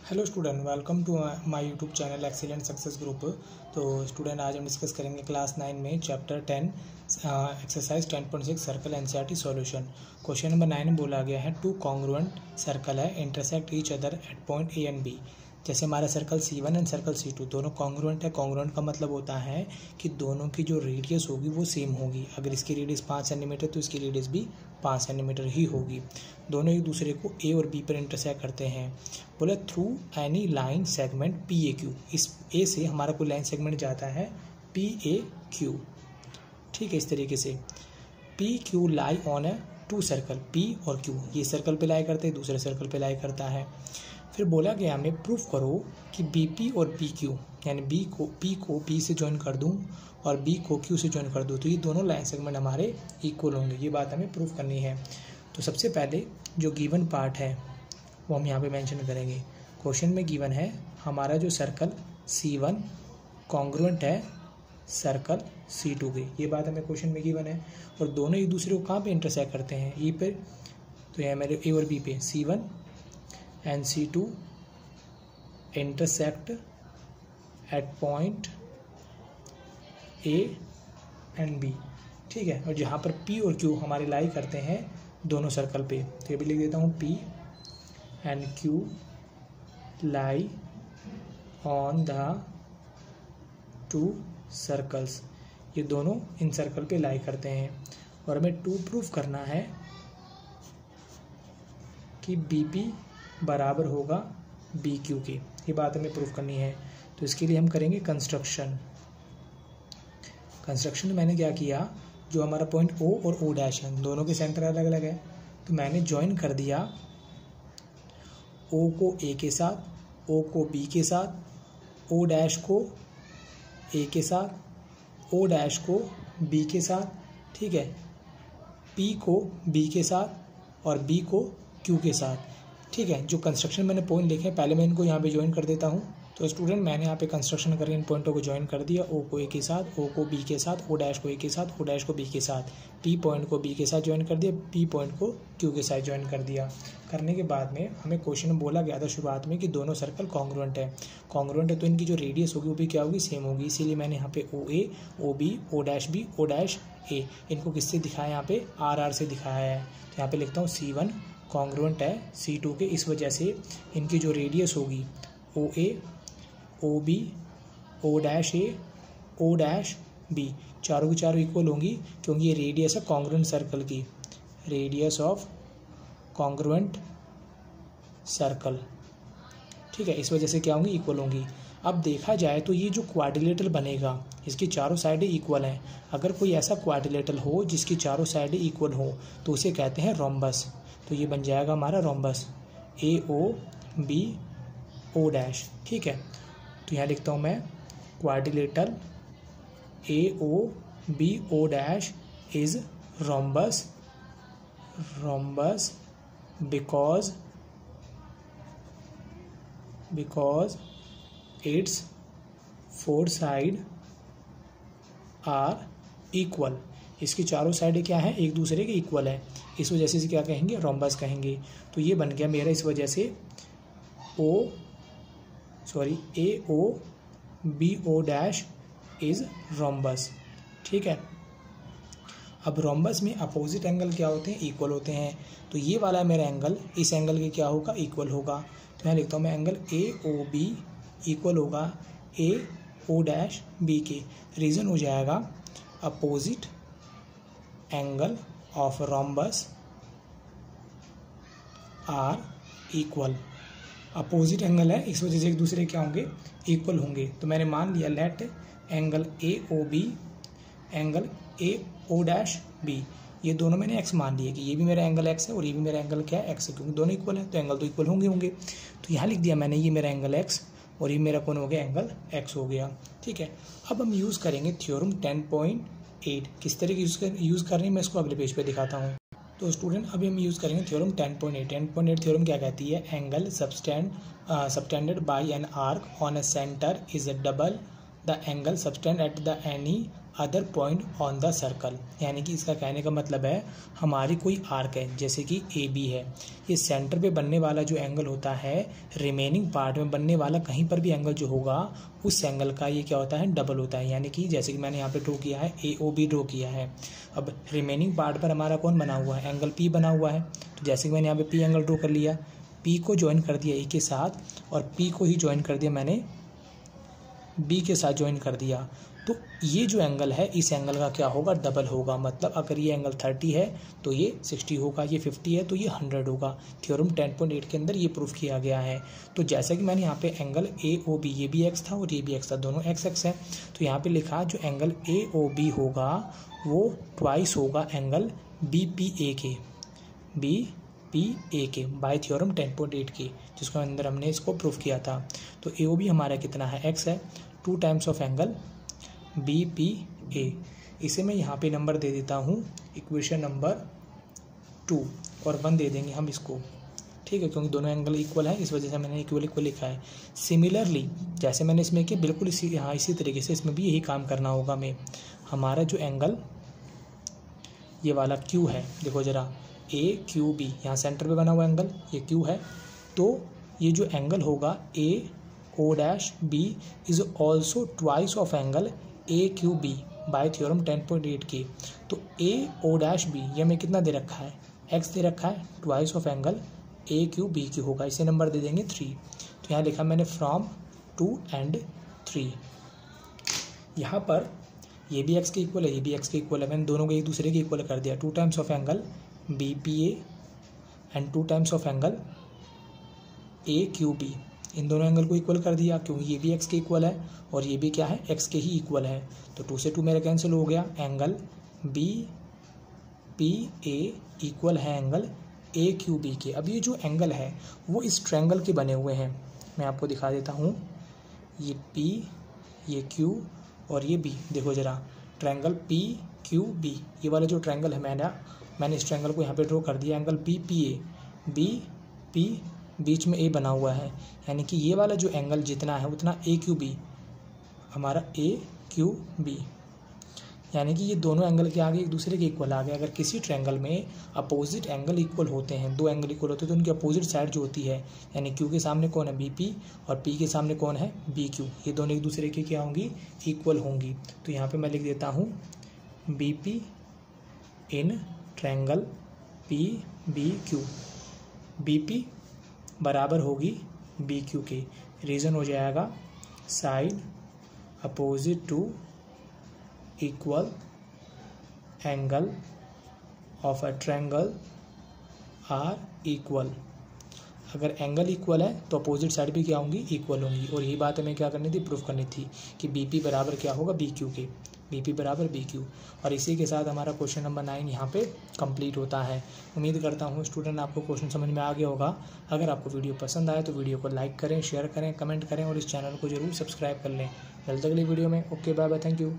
Hello student, welcome to my YouTube channel excellent success group. तो student, आज हम discuss करेंगे क्लास 9 में chapter 10 exercise 10.6 circle NCERT solution. Question number 9 में बोला गया है टू कॉन्ग्रुएंट सर्कल है intersect each other at point A and B. जैसे हमारा circle C1 and circle C2 दोनों कॉन्ग्रुएंट है। कॉन्ग्रुएंट का मतलब होता है कि दोनों की जो रेडियस होगी वो सेम होगी। अगर इसकी रेडियस 5 सेंटीमीटर तो इसकी रेडियस भी 5 सेंटीमीटर ही होगी। दोनों एक दूसरे को A और B पर इंटरसेक्ट करते हैं। बोले through any line segment PAQ, इस A से हमारा कोई लाइन सेगमेंट जाता है PAQ। ठीक है, इस तरीके से PQ lie on a two circle P और Q, ये सर्कल पे लाई करते हैं, दूसरे सर्कल पे लाई करता है। फिर बोला गया हमें प्रूफ करो कि BP और PQ यानी P को P से ज्वाइन कर दूं और B को Q से ज्वाइन कर दूं तो ये दोनों लाइन सेगमेंट हमारे इक्वल होंगे। ये बात हमें प्रूफ करनी है। तो सबसे पहले जो गिवन पार्ट है वो हम यहाँ पे मेंशन करेंगे। क्वेश्चन में गिवन है हमारा जो सर्कल C1 कॉन्ग्रुएंट है सर्कल C2 के, ये बात हमें क्वेश्चन में गिवन है। और दोनों एक दूसरे को कहाँ पे इंटरसेक्ट करते हैं? E पे। तो यहाँ मेरे A और B पे C1 and C2 intersect at point A and B। ठीक है, और जहाँ पर P और Q हमारे लाई करते हैं दोनों सर्कल पे, तो ये भी लिख देता हूँ P and Q lie on the two circles. ये दोनों इन सर्कल पे लाई करते हैं और हमें टू प्रूफ करना है कि BP बराबर होगा BQ के। ये बात हमें प्रूफ करनी है। तो इसके लिए हम करेंगे कंस्ट्रक्शन। कंस्ट्रक्शन में मैंने क्या किया, जो हमारा पॉइंट O और O डैश है दोनों के सेंटर अलग अलग है, तो मैंने ज्वाइन कर दिया O को A के साथ, O को B के साथ, O डैश को A के साथ, O डैश को B के साथ। ठीक है, P को B के साथ और B को Q के साथ। ठीक है, जो कंस्ट्रक्शन मैंने पॉइंट लिखे हैं पहले मैं इनको यहाँ पे ज्वाइन कर देता हूँ। तो स्टूडेंट, मैंने यहाँ पे कंस्ट्रक्शन करके इन पॉइंटों को ज्वाइन कर दिया। O को A के साथ, O को B के साथ, O डैश को A के साथ, O डैश को B के साथ, P पॉइंट को B के साथ ज्वाइन कर दिया, P पॉइंट को Q के साथ ज्वाइन कर दिया। करने के बाद में हमें क्वेश्चन में बोला गया था शुरुआत में कि दोनों सर्कल कॉन्ग्रुएंट है। कॉन्ग्रुएंट है तो इनकी जो रेडियस होगी वो भी क्या होगी? सेम होगी। इसीलिए मैंने यहाँ पे OA, OB, O dash B, O dash A इनको किससे दिखाया? यहाँ पे RR से दिखाया है। तो यहाँ पे लिखता हूँ C1 कॉन्ग्रुएंट है C2 के, इस वजह से इनकी जो रेडियस होगी OA, OB, O dash A, O dash B चारों की चारों इक्वल होंगी क्योंकि ये रेडियस है कॉन्ग्रुएंट सर्कल की, रेडियस ऑफ कॉन्ग्रुएंट सर्कल। ठीक है, इस वजह से क्या होंगी? इक्वल होंगी। अब देखा जाए तो ये जो क्वाड्रिलेटरल बनेगा इसकी चारों साइडें इक्वल हैं। अगर कोई ऐसा क्वाड्रिलेटरल हो जिसकी चारों साइडें इक्वल हो तो उसे कहते हैं रोम्बस। तो ये बन जाएगा हमारा रोम्बस AOB O डैश। ठीक है, तो यहाँ लिखता हूँ मैं quadrilateral AOB O dash is rhombus because its four side are equal. इसकी चारों साइडें क्या है? एक दूसरे के इक्वल है, इस वजह से इसे क्या कहेंगे? रोम्बस कहेंगे। तो ये बन गया मेरा इस वजह से AOB O dash is rhombus. ठीक है, अब रोम्बस में अपोजिट एंगल क्या होते हैं? इक्वल होते हैं। तो ये वाला मेरा एंगल इस एंगल के क्या होगा? इक्वल होगा। तो यहाँ लिखता हूँ मैं एंगल AOB इक्वल होगा AO डैश B के। रीज़न हो जाएगा opposite angle of rhombus are equal. Opposite angle है, इस वजह से एक दूसरे क्या होंगे? इक्वल होंगे। तो मैंने मान लिया let angle AOB angle AO dash B, ये दोनों मैंने x मान लिए कि ये भी मेरा एंगल x है और ये भी मेरा एंगल क्या है? x है, क्योंकि दोनों इक्वल है तो एंगल तो इक्वल होंगे। तो यहाँ लिख दिया मैंने ये मेरा एंगल x और ये मेरा कौन हो गया? एंगल x हो गया। ठीक है, अब हम यूज़ करेंगे थ्योरम 10.8। किस तरह की यूज़ कर रहे हैं मैं इसको अगले पेज पे दिखाता हूँ। तो स्टूडेंट, अभी हम यूज़ करेंगे थ्योरम 10.8। 10.8 थ्योरम क्या कहती है? Angle subtended bye an arc on A centre is double the angle subtend at the any other point on the circle. यानी कि इसका कहने का मतलब है हमारी कोई आर्क है जैसे कि ए बी है, ये सेंटर पे बनने वाला जो एंगल होता है रिमेनिंग पार्ट में बनने वाला कहीं पर भी एंगल जो होगा उस एंगल का ये क्या होता है डबल होता है। यानी कि जैसे कि मैंने यहाँ पे ड्रॉ किया है ए ओ बी ड्रॉ किया है, अब रिमेनिंग पार्ट पर हमारा कौन बना हुआ है एंगल पी बना हुआ है। तो जैसे कि मैंने यहाँ पे पी एंगल ड्रॉ कर लिया, पी को ज्वाइन कर दिया ए के साथ और पी को ही ज्वाइन कर दिया मैंने बी के साथ ज्वाइन कर दिया, तो ये जो एंगल है इस एंगल का क्या होगा डबल होगा। मतलब अगर ये एंगल 30 है तो ये 60 होगा, ये 50 है तो ये 100 होगा। थ्योरम 10.8 के अंदर ये प्रूफ किया गया है। तो जैसा कि मैंने यहाँ पे एंगल ए ओ बी, ये भी एक्स था और ये भी एक्स था, दोनों एक्स एक्स है, तो यहाँ पे लिखा जो एंगल ए ओ बी होगा वो ट्वाइस होगा एंगल बी पी ए के, बी पी ए के बाय थ्योरम 10.8 के, जिसके अंदर हमने इसको प्रूफ किया था। तो ए ओ बी हमारा कितना है एक्स है, 2 times of angle B P A. इसे मैं यहाँ पे नंबर दे देता हूँ इक्वेशन नंबर 2 और 1 दे देंगे हम इसको, ठीक है, क्योंकि दोनों एंगल इक्वल है इस वजह से मैंने इक्वल इक्वल लिखा है। सिमिलरली जैसे मैंने इसमें किया बिल्कुल इसी तरीके से इसमें भी यही काम करना होगा हमें। हमारा जो एंगल ये वाला क्यू है, देखो ज़रा ए क्यू बी, यहाँ सेंटर पे बना हुआ एंगल ये क्यू है, तो ये जो एंगल होगा A O dash B is also twice of angle A Q B by theorem 10.8 के। तो ए ओ डैश बी ये हमें कितना दे रखा है एक्स दे रखा है, twice of angle A Q B Q होगा, इसे नंबर दे देंगे 3। तो यहाँ लिखा मैंने फ्रॉम 2 and 3। यहाँ पर ये भी एक्स के इक्वल है, ये भी एक्स के इक्वल है, मैंने दोनों को एक दूसरे के इक्वल कर दिया। 2 times of angle B P A and 2 times of angle A Q B, इन दोनों एंगल को इक्वल कर दिया क्योंकि ये भी एक्स के इक्वल है और ये भी क्या है एक्स के ही इक्वल है। तो 2 से 2 मेरा कैंसिल हो गया, angle B P A equal है एंगल ए क्यू बी के। अब ये जो एंगल है वो इस ट्रायंगल के बने हुए हैं, मैं आपको दिखा देता हूँ। ये पी, ये क्यू और ये बी, देखो ज़रा ट्रायंगल पी क्यू बी, ये वाला जो ट्रायंगल है मैंने इस ट्रायंगल को यहाँ पे ड्रॉ कर दिया, angle B P A, B P बीच में ए बना हुआ है, यानी कि ये वाला जो एंगल जितना है उतना ए क्यू बी हमारा ए क्यू बी, यानी कि ये दोनों एंगल के आगे एक दूसरे के इक्वल आ गए। अगर किसी ट्रायंगल में अपोजिट एंगल इक्वल होते हैं, 2 एंगल इक्वल होते हैं, तो उनकी अपोजिट साइड जो होती है, यानी क्यू के सामने कौन है बी पी और पी के सामने कौन है बी क्यू, ये दोनों एक दूसरे के क्या होंगी इक्वल होंगी। तो यहाँ पे मैं लिख देता हूँ B P in triangle P B Q, B P बराबर होगी बी क्यू के, रीज़न हो जाएगा side opposite to equal angle of a triangle are equal. अगर एंगल इक्वल है तो अपोजिट साइड भी क्या होंगी इक्वल होंगी, और यही बात हमें क्या करनी थी प्रूफ करनी थी कि बी पी बराबर क्या होगा बी क्यू के, बी पी बराबर बी क्यू। और इसी के साथ हमारा क्वेश्चन नंबर 9 यहाँ पे कंप्लीट होता है। उम्मीद करता हूँ स्टूडेंट आपको क्वेश्चन समझ में आ गया होगा। अगर आपको वीडियो पसंद आए तो वीडियो को लाइक करें, शेयर करें, कमेंट करें और इस चैनल को जरूर सब्सक्राइब कर लें। मिलते अगली वीडियो में। Okay bye bye, thank you.